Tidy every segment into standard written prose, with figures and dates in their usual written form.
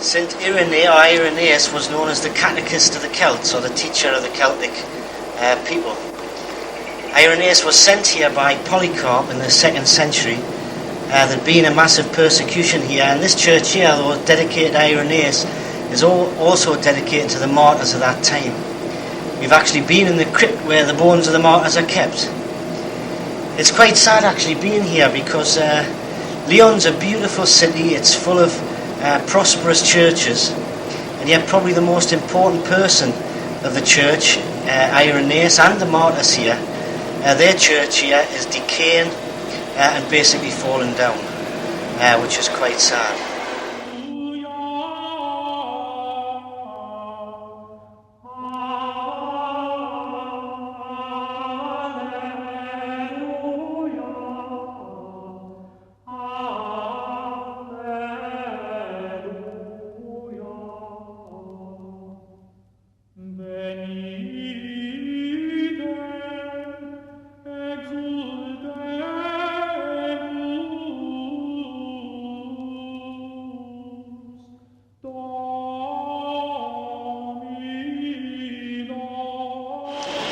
St. Irenaeus was known as the catechist of the Celts, or the teacher of the Celtic people. Irenaeus was sent here by Polycarp in the 2nd century. There'd been a massive persecution here, and this church here, though dedicated to Irenaeus, is also dedicated to the martyrs of that time. We've actually been in the crypt where the bones of the martyrs are kept. It's quite sad actually being here, because Lyon's a beautiful city. It's full of prosperous churches, and yet probably the most important person of the church, Irenaeus, and the martyrs here, their church here is decaying and basically falling down, which is quite sad.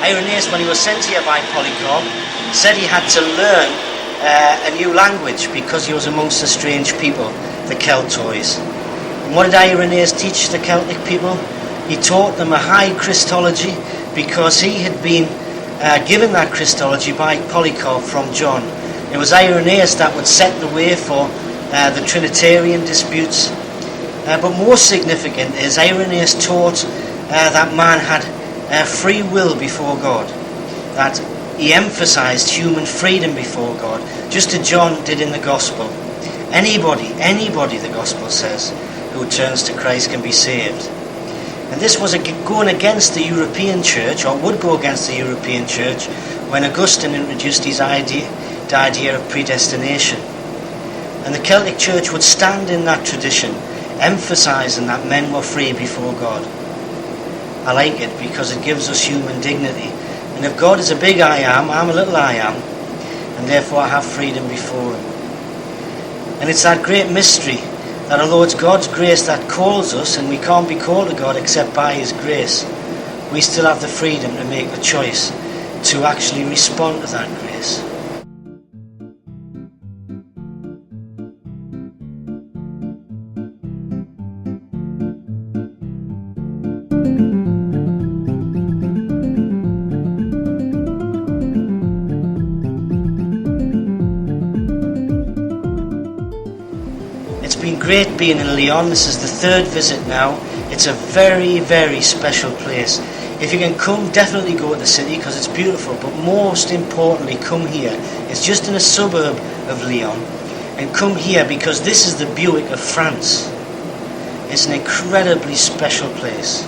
Irenaeus, when he was sent here by Polycarp, said he had to learn a new language because he was amongst a strange people, the Celtois. And what did Irenaeus teach the Celtic people? He taught them a high Christology because he had been given that Christology by Polycarp from John. It was Irenaeus that would set the way for the Trinitarian disputes. But more significant is Irenaeus taught that man had free will before God, that he emphasized human freedom before God, just as John did in the Gospel. Anybody, the Gospel says, who turns to Christ can be saved. And this was going against the European Church, or would go against the European Church, when Augustine introduced his the idea of predestination. And the Celtic Church would stand in that tradition, emphasizing that men were free before God. I like it because it gives us human dignity. And if God is a big I am, I'm a little I am, and therefore I have freedom before him. And it's that great mystery that although it's God's grace that calls us, and we can't be called to God except by his grace, we still have the freedom to make the choice to actually respond to that grace. It's been great being in Lyon. This is the 3rd visit now. It's a very, very special place. If you can come, definitely go to the city because it's beautiful, but most importantly, come here. It's just in a suburb of Lyon, and come here because this is the Buick of France. It's an incredibly special place,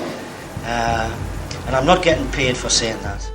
and I'm not getting paid for saying that.